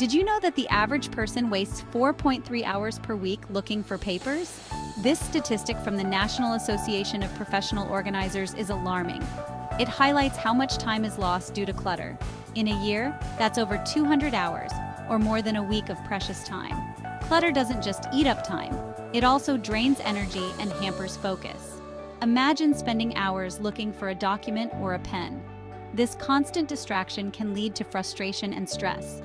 Did you know that the average person wastes 4.3 hours per week looking for papers? This statistic from the National Association of Professional Organizers is alarming. It highlights how much time is lost due to clutter. In a year, that's over 200 hours, or more than a week of precious time. Clutter doesn't just eat up time, it also drains energy and hampers focus. Imagine spending hours looking for a document or a pen. This constant distraction can lead to frustration and stress.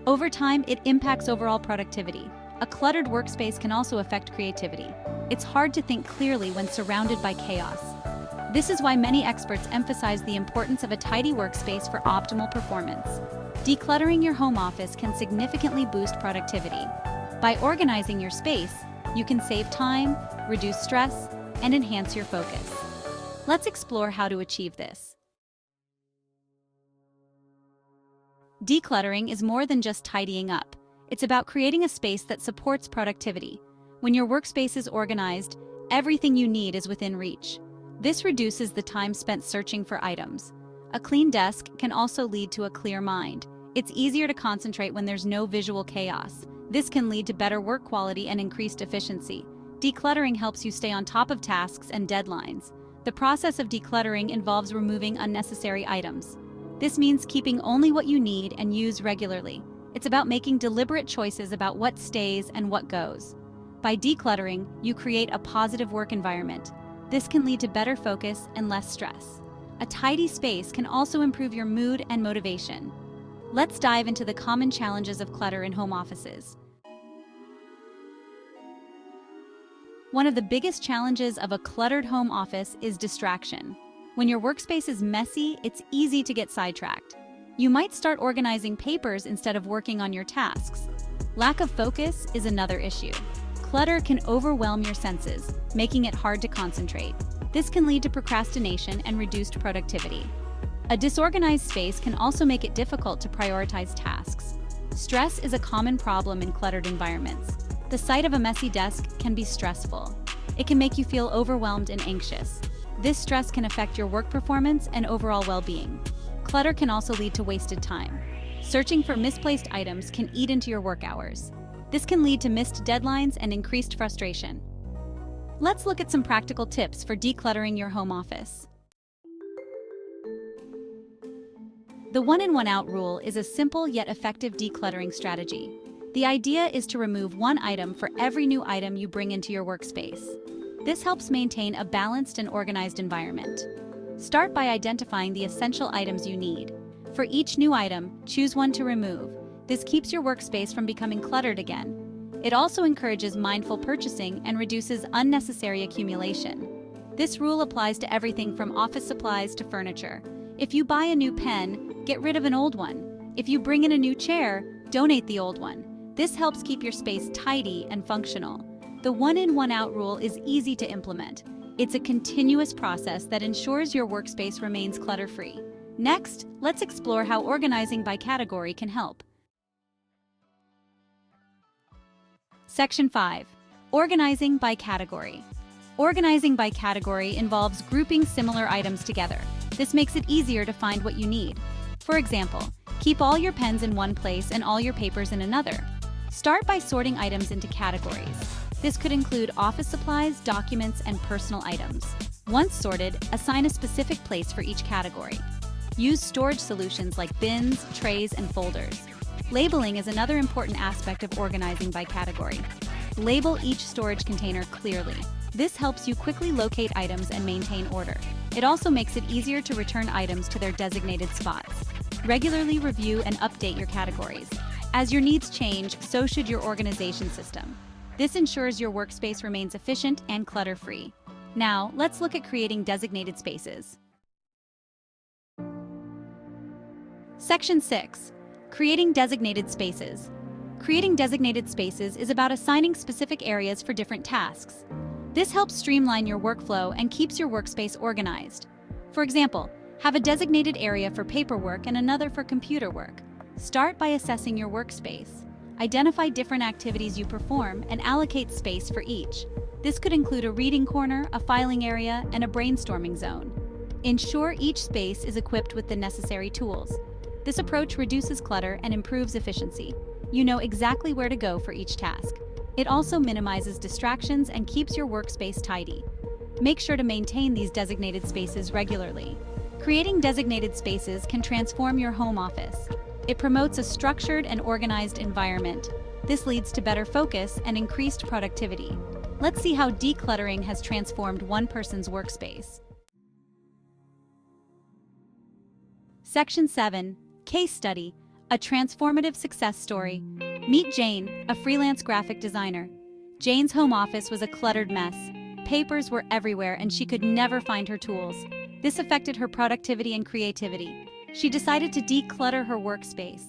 Over time, it impacts overall productivity. A cluttered workspace can also affect creativity. It's hard to think clearly when surrounded by chaos. This is why many experts emphasize the importance of a tidy workspace for optimal performance. Decluttering your home office can significantly boost productivity. By organizing your space, you can save time, reduce stress, and enhance your focus. Let's explore how to achieve this. Decluttering is more than just tidying up. It's about creating a space that supports productivity. When your workspace is organized, everything you need is within reach. This reduces the time spent searching for items. A clean desk can also lead to a clear mind. It's easier to concentrate when there's no visual chaos. This can lead to better work quality and increased efficiency. Decluttering helps you stay on top of tasks and deadlines. The process of decluttering involves removing unnecessary items. This means keeping only what you need and use regularly. It's about making deliberate choices about what stays and what goes. By decluttering, you create a positive work environment. This can lead to better focus and less stress. A tidy space can also improve your mood and motivation. Let's dive into the common challenges of clutter in home offices. One of the biggest challenges of a cluttered home office is distraction. When your workspace is messy, it's easy to get sidetracked. You might start organizing papers instead of working on your tasks. Lack of focus is another issue. Clutter can overwhelm your senses, making it hard to concentrate. This can lead to procrastination and reduced productivity. A disorganized space can also make it difficult to prioritize tasks. Stress is a common problem in cluttered environments. The sight of a messy desk can be stressful. It can make you feel overwhelmed and anxious. This stress can affect your work performance and overall well-being. Clutter can also lead to wasted time. Searching for misplaced items can eat into your work hours. This can lead to missed deadlines and increased frustration. Let's look at some practical tips for decluttering your home office. The one-in, one-out rule is a simple yet effective decluttering strategy. The idea is to remove one item for every new item you bring into your workspace. This helps maintain a balanced and organized environment. Start by identifying the essential items you need. For each new item, choose one to remove. This keeps your workspace from becoming cluttered again. It also encourages mindful purchasing and reduces unnecessary accumulation. This rule applies to everything from office supplies to furniture. If you buy a new pen, get rid of an old one. If you bring in a new chair, donate the old one. This helps keep your space tidy and functional. The one-in, one-out rule is easy to implement. It's a continuous process that ensures your workspace remains clutter-free. Next, let's explore how organizing by category can help. Section 5. Organizing by category. Organizing by category involves grouping similar items together. This makes it easier to find what you need. For example, keep all your pens in one place and all your papers in another. Start by sorting items into categories. This could include office supplies, documents, and personal items. Once sorted, assign a specific place for each category. Use storage solutions like bins, trays, and folders. Labeling is another important aspect of organizing by category. Label each storage container clearly. This helps you quickly locate items and maintain order. It also makes it easier to return items to their designated spots. Regularly review and update your categories. As your needs change, so should your organization system. This ensures your workspace remains efficient and clutter-free. Now, let's look at creating designated spaces. Section 6. Creating designated spaces. Creating designated spaces is about assigning specific areas for different tasks. This helps streamline your workflow and keeps your workspace organized. For example, have a designated area for paperwork and another for computer work. Start by assessing your workspace. Identify different activities you perform and allocate space for each. This could include a reading corner, a filing area, and a brainstorming zone. Ensure each space is equipped with the necessary tools. This approach reduces clutter and improves efficiency. you know exactly where to go for each task. It also minimizes distractions and keeps your workspace tidy. Make sure to maintain these designated spaces regularly. Creating designated spaces can transform your home office. It promotes a structured and organized environment. This leads to better focus and increased productivity. Let's see how decluttering has transformed one person's workspace. Section 7. Case Study, a transformative success story. Meet Jane, a freelance graphic designer. Jane's home office was a cluttered mess. Papers were everywhere and she could never find her tools. This affected her productivity and creativity. She decided to declutter her workspace.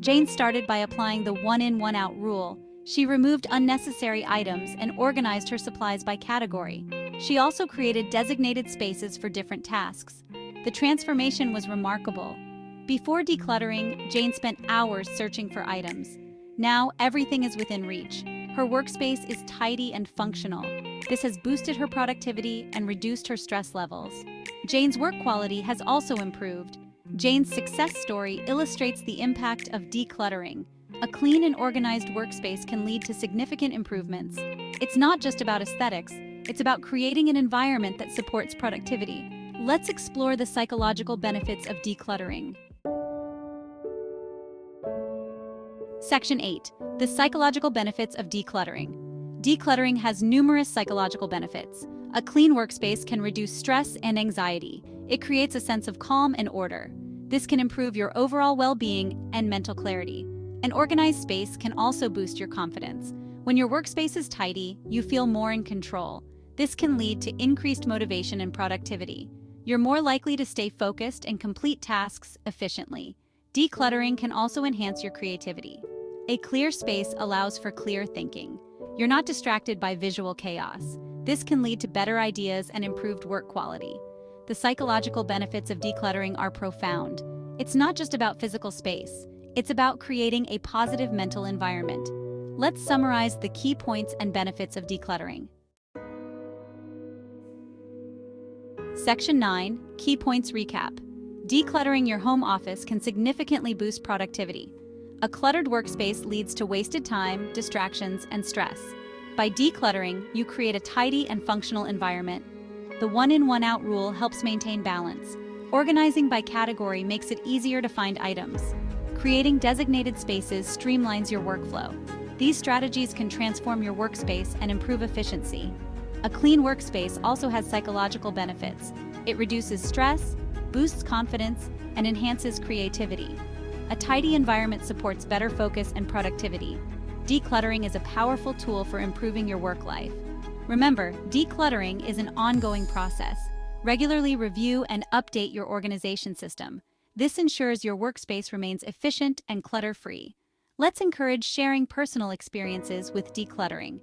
Jane started by applying the one-in, one-out rule. She removed unnecessary items and organized her supplies by category. She also created designated spaces for different tasks. The transformation was remarkable. Before decluttering, Jane spent hours searching for items. Now, everything is within reach. Her workspace is tidy and functional. This has boosted her productivity and reduced her stress levels. Jane's work quality has also improved. Jane's success story illustrates the impact of decluttering. A clean and organized workspace can lead to significant improvements. It's not just about aesthetics, it's about creating an environment that supports productivity. Let's explore the psychological benefits of decluttering. Section 8. The psychological benefits of decluttering. Decluttering has numerous psychological benefits. A clean workspace can reduce stress and anxiety. It creates a sense of calm and order. This can improve your overall well-being and mental clarity. An organized space can also boost your confidence. When your workspace is tidy, you feel more in control. This can lead to increased motivation and productivity. You're more likely to stay focused and complete tasks efficiently. Decluttering can also enhance your creativity. A clear space allows for clear thinking. You're not distracted by visual chaos. This can lead to better ideas and improved work quality. The psychological benefits of decluttering are profound. It's not just about physical space. It's about creating a positive mental environment. Let's summarize the key points and benefits of decluttering. Section 9. Key Points Recap. Decluttering your home office can significantly boost productivity. A cluttered workspace leads to wasted time, distractions, and stress. By decluttering, you create a tidy and functional environment. The one-in, one-out rule helps maintain balance. Organizing by category makes it easier to find items. Creating designated spaces streamlines your workflow. These strategies can transform your workspace and improve efficiency. A clean workspace also has psychological benefits. It reduces stress, boosts confidence, and enhances creativity. A tidy environment supports better focus and productivity. Decluttering is a powerful tool for improving your work life. Remember, decluttering is an ongoing process. Regularly review and update your organization system. This ensures your workspace remains efficient and clutter-free. Let's encourage sharing personal experiences with decluttering.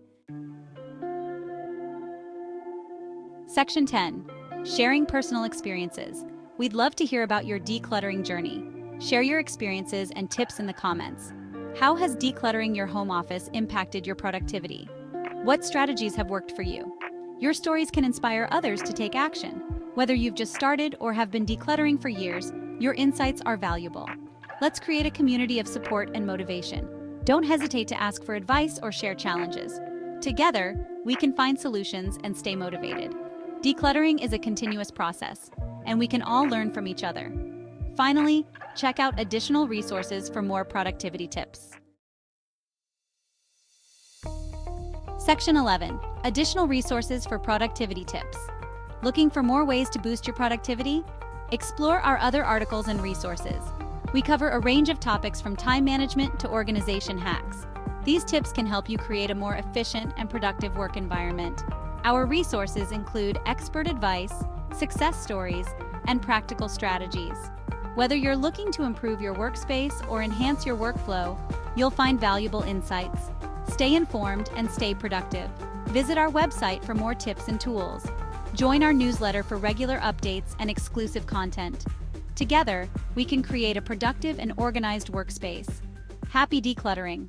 Section 10. Sharing personal experiences. We'd love to hear about your decluttering journey. Share your experiences and tips in the comments. How has decluttering your home office impacted your productivity? What strategies have worked for you? Your stories can inspire others to take action. Whether you've just started or have been decluttering for years, your insights are valuable. Let's create a community of support and motivation. Don't hesitate to ask for advice or share challenges. Together, we can find solutions and stay motivated. Decluttering is a continuous process, and we can all learn from each other. Finally, check out additional resources for more productivity tips. Section 11. Additional resources for productivity tips. Looking for more ways to boost your productivity? Explore our other articles and resources. We cover a range of topics from time management to organization hacks. These tips can help you create a more efficient and productive work environment. Our resources include expert advice, success stories, and practical strategies. Whether you're looking to improve your workspace or enhance your workflow, you'll find valuable insights. Stay informed and stay productive. Visit our website for more tips and tools. Join our newsletter for regular updates and exclusive content. Together, we can create a productive and organized workspace. Happy decluttering!